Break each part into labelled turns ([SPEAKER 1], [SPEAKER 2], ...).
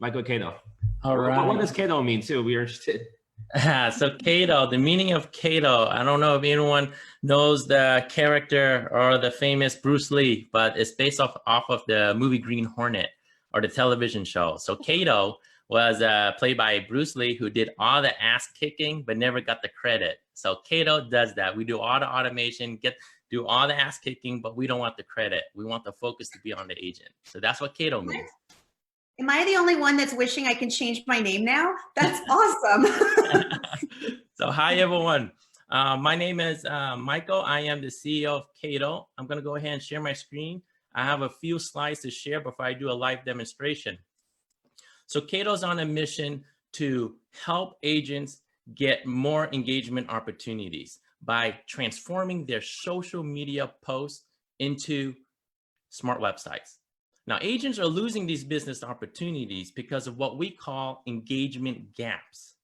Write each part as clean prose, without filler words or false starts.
[SPEAKER 1] Michael Kaydoh.
[SPEAKER 2] All right.
[SPEAKER 1] What does Kaydoh mean too? We're interested.
[SPEAKER 2] So Kaydoh, the meaning of Kaydoh, I don't know if anyone knows the character or the famous Bruce Lee, but it's based off of the movie Green Hornet or the television show. So Kaydoh was played by Bruce Lee, who did all the ass kicking, but never got the credit. So Kaydoh does that. We do all the automation, do all the ass kicking, but we don't want the credit. We want the focus to be on the agent. So that's what Kaydoh means.
[SPEAKER 3] Am I the only one that's wishing I can change my name now? That's awesome.
[SPEAKER 2] So hi, everyone. My name is Michael. I am the CEO of Kaydoh. I'm going to go ahead and share my screen. I have a few slides to share before I do a live demonstration. So Kaydoh is on a mission to help agents get more engagement opportunities by transforming their social media posts into smart websites. Now, agents are losing these business opportunities because of what we call engagement gaps.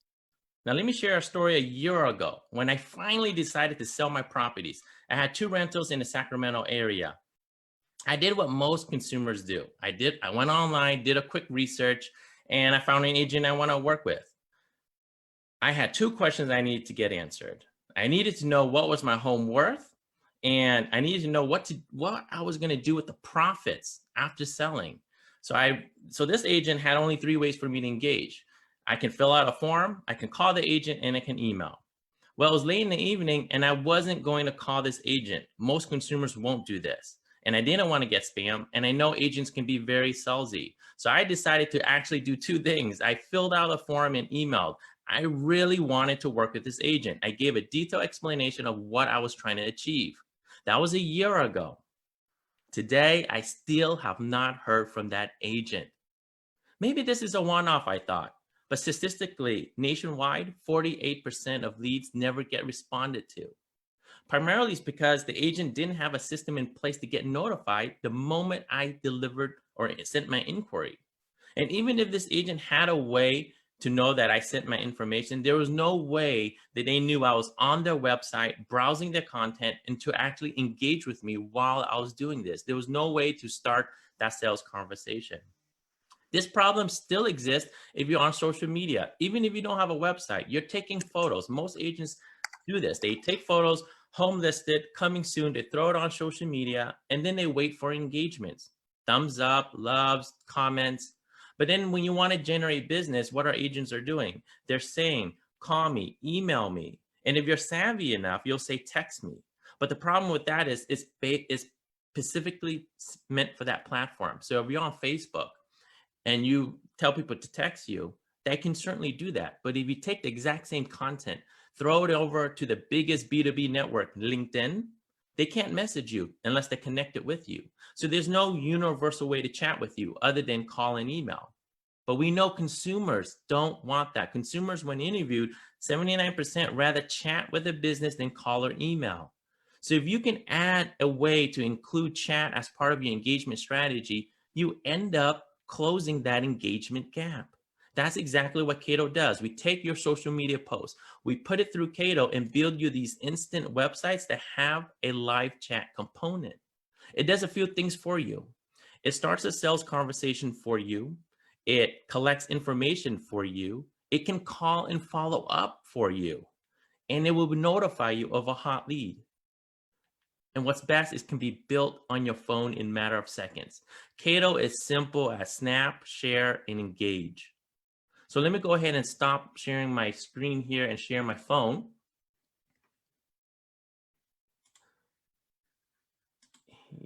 [SPEAKER 2] Now, let me share a story a year ago when I finally decided to sell my properties. I had 2 rentals in the Sacramento area. I did what most consumers do. I went online, did a quick research, and I found an agent I want to work with. I had 2 questions I needed to get answered. I needed to know what was my home worth, and I needed to know what I was going to do with the profits after selling. So this agent had only 3 ways for me to engage. I can fill out a form, I can call the agent, and I can email. Well, it was late in the evening, and I wasn't going to call this agent. Most consumers won't do this. And I didn't want to get spam, and I know agents can be very salesy. So I decided to actually do 2 things. I filled out a form and emailed. I really wanted to work with this agent. I gave a detailed explanation of what I was trying to achieve. That was a year ago. Today, I still have not heard from that agent. Maybe this is a one-off, I thought. But statistically, nationwide, 48% of leads never get responded to. Primarily it's because the agent didn't have a system in place to get notified the moment I delivered or sent my inquiry. And even if this agent had a way to know that I sent my information, there was no way that they knew I was on their website, browsing their content, and to actually engage with me while I was doing this. There was no way to start that sales conversation. This problem still exists if you're on social media. Even if you don't have a website, you're taking photos. Most agents do this. They take photos, home listed, coming soon, they throw it on social media, and then they wait for engagements. Thumbs up, loves, comments. But then when you want to generate business, what our agents are doing? They're saying, call me, email me. And if you're savvy enough, you'll say, text me. But the problem with that is it's specifically meant for that platform. So if you're on Facebook and you tell people to text you, they can certainly do that. But if you take the exact same content, throw it over to the biggest B2B network, LinkedIn, they can't message you unless they connect it with you. So there's no universal way to chat with you other than call and email. But we know consumers don't want that. Consumers, when interviewed, 79% rather chat with a business than call or email. So if you can add a way to include chat as part of your engagement strategy, you end up closing that engagement gap. That's exactly what Kaydoh does. We take your social media posts, we put it through Kaydoh and build you these instant websites that have a live chat component. It does a few things for you. It starts a sales conversation for you. It collects information for you. It can call and follow up for you. And it will notify you of a hot lead. And what's best is it can be built on your phone in a matter of seconds. Kaydoh is simple as snap, share, and engage. So let me go ahead and stop sharing my screen here and share my phone.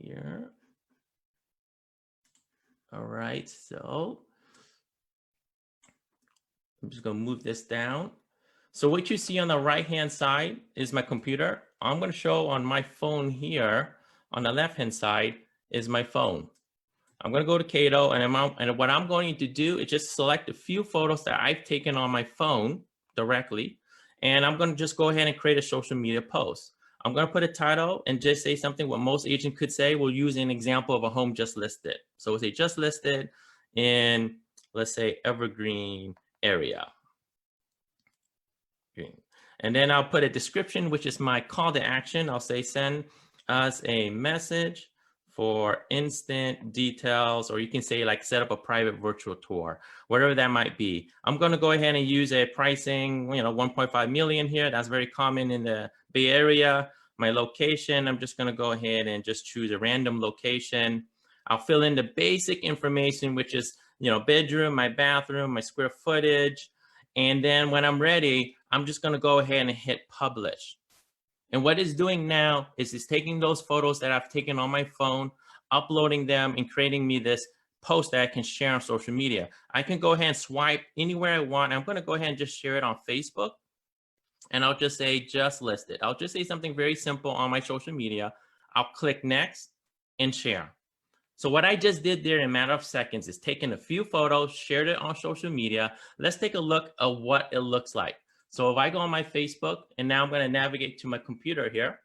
[SPEAKER 2] Here. All right, so I'm just gonna move this down. So what you see on the right-hand side is my computer. I'm gonna show on my phone here, on the left-hand side is my phone. I'm going to go to Kaydoh, and what I'm going to do is just select a few photos that I've taken on my phone directly, and I'm going to just go ahead and create a social media post. I'm going to put a title and just say something what most agents could say. We'll use an example of a home just listed. So we'll say just listed in, let's say, Evergreen area. And then I'll put a description, which is my call to action. I'll say, send us a message for instant details, or you can say like set up a private virtual tour, whatever that might be. I'm going to go ahead and use a pricing, 1.5 million here. That's very common in the Bay Area. My location, I'm just going to go ahead and just choose a random location. I'll fill in the basic information, which is, bedroom, my bathroom, my square footage. And then when I'm ready, I'm just going to go ahead and hit publish. And what it's doing now is it's taking those photos that I've taken on my phone, uploading them, and creating me this post that I can share on social media. I can go ahead and swipe anywhere I want. I'm going to go ahead and just share it on Facebook. And I'll just say just listed. I'll just say something very simple on my social media. I'll click next and share. So what I just did there in a matter of seconds is taken a few photos, shared it on social media. Let's take a look at what it looks like. So if I go on my Facebook, and now I'm going to navigate to my computer here.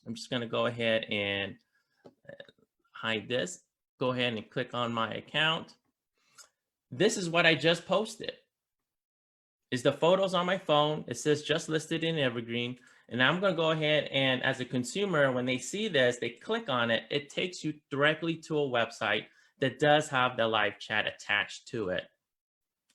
[SPEAKER 2] I'm just going to go ahead and hide this. Go ahead and click on my account. This is what I just posted. It's the photos on my phone. It says just listed in Evergreen. And I'm going to go ahead and as a consumer, when they see this, they click on it. It takes you directly to a website that does have the live chat attached to it.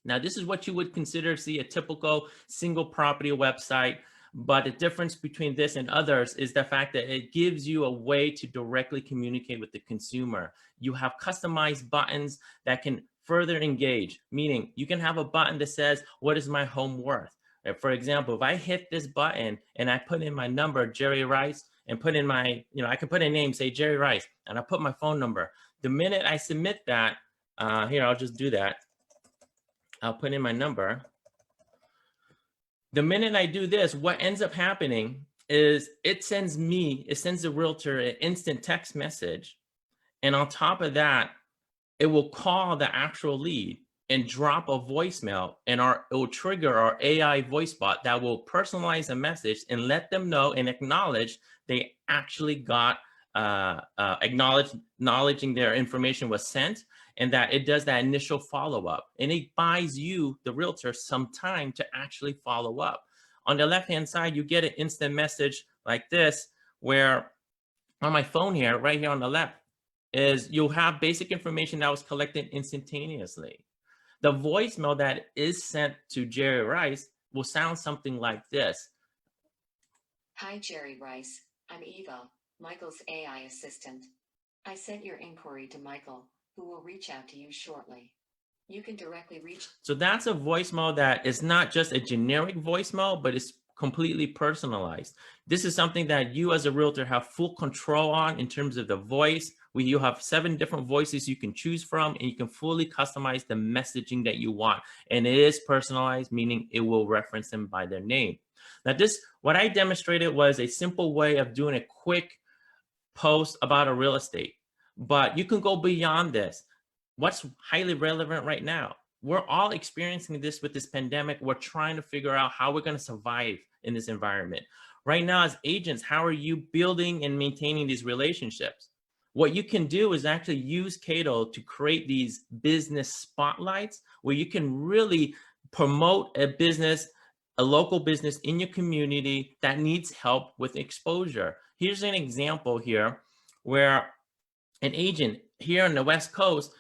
[SPEAKER 2] Now, this is what you would consider, see, a typical single property website. But the difference between this and others is the fact that it gives you a way to directly communicate with the consumer. You have customized buttons that can further engage, meaning you can have a button that says, what is my home worth? For example, if I hit this button and I put in my number, Jerry Rice, and put in my, I can put a name, say Jerry Rice, and I put my phone number. The minute I submit that, here, I'll just do that. I'll put in my number. The minute I do this, what ends up happening is it sends the realtor an instant text message. And on top of that, it will call the actual lead and drop a voicemail, and it will trigger our AI voice bot that will personalize a message and let them know and acknowledge they actually got acknowledging their information was sent, and that it does that initial follow-up, and it buys you, the realtor, some time to actually follow up. On the left-hand side, you get an instant message like this, where on my phone here, right here on the left, is you'll have basic information that was collected instantaneously. The voicemail that is sent to Jerry Rice will sound something like this.
[SPEAKER 4] Hi, Jerry Rice. I'm Eva, Michael's AI assistant. I sent your inquiry to Michael, who will reach out to you shortly. You can directly reach.
[SPEAKER 2] So that's a voicemail that is not just a generic voicemail, but it's completely personalized. This is something that you as a realtor have full control on in terms of the voice. You have 7 different voices you can choose from, and you can fully customize the messaging that you want. And it is personalized, meaning it will reference them by their name. Now, what I demonstrated was a simple way of doing a quick post about a real estate, but you can go beyond this. What's highly relevant right now? We're all experiencing this with this pandemic. We're trying to figure out how we're going to survive in this environment. Right now, as agents, how are you building and maintaining these relationships? What you can do is actually use Kaydoh to create these business spotlights where you can really promote a business, a local business in your community that needs help with exposure. Here's an example here where an agent here on the West Coast,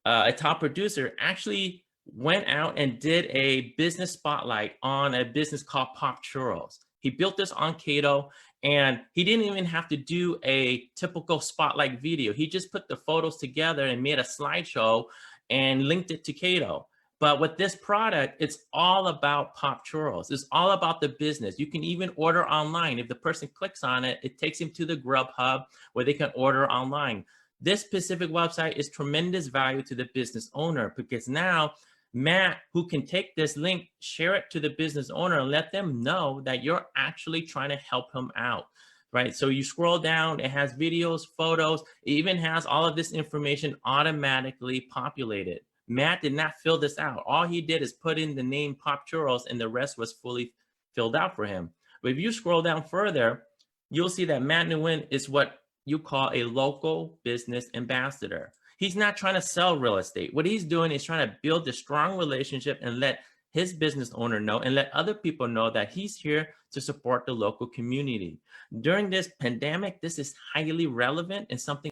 [SPEAKER 2] a top producer, actually went out and did a business spotlight on a business called Pop Churros. He built this on Kaydoh, and he didn't even have to do a typical spotlight video. He just put the photos together and made a slideshow and linked it to Kaydoh. But with this product, it's all about Pop Churros. It's all about the business. You can even order online. If the person clicks on it, it takes him to the Grubhub where they can order online. This specific website is tremendous value to the business owner, because now Matt, who can take this link, share it to the business owner and let them know that you're actually trying to help him out, right? So you scroll down, it has videos, photos, it even has all of this information automatically populated. Matt did not fill this out. All he did is put in the name Pop Churros, and the rest was fully filled out for him. But if you scroll down further, you'll see that Matt Nguyen is what you call a local business ambassador. He's not trying to sell real estate. What he's doing is trying to build a strong relationship and let his business owner know and let other people know that he's here to support the local community. During this pandemic, this is highly relevant and something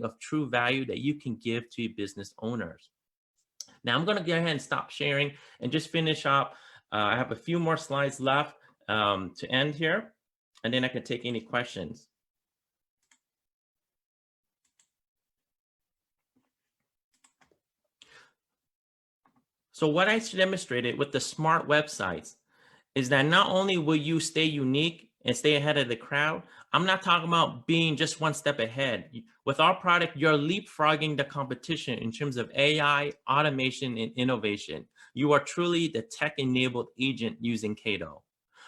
[SPEAKER 2] of true value that you can give to your business owners. Now I'm going to go ahead and stop sharing and just finish up. I have a few more slides left to end here, and then I can take any questions. So what I demonstrated with the smart websites is that not only will you stay unique and stay ahead of the crowd, I'm not talking about being just one step ahead. With our product, you're leapfrogging the competition in terms of AI, automation, and innovation. You are truly the tech-enabled agent using Kaydoh.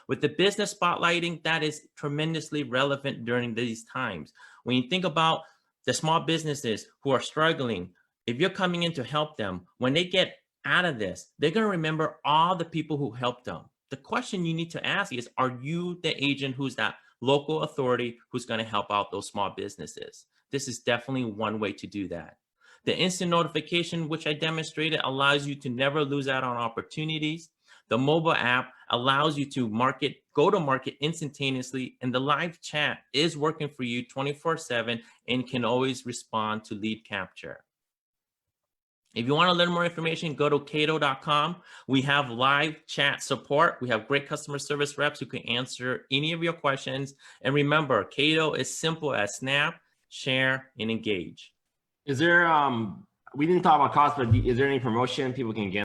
[SPEAKER 2] With the business spotlighting, that is tremendously relevant during these times. When you think about the small businesses who are struggling, if you're coming in to help them, when they get out of this, they're going to remember all the people who helped them. The question you need to ask is, are you the agent who's that local authority who's going to help out those small businesses? This is definitely one way to do that. The instant notification, which I demonstrated, allows you to never lose out on opportunities. The mobile app allows you to go to market instantaneously, and the live chat is working for you 24/7 and can always respond to lead capture. If you want to learn more information, go to kaydoh.com. We have live chat support. We have great customer service reps who can answer any of your questions. And remember, Kaydoh is simple as snap, share, and engage.
[SPEAKER 1] Is there, we didn't talk about cost, but is there any promotion people can get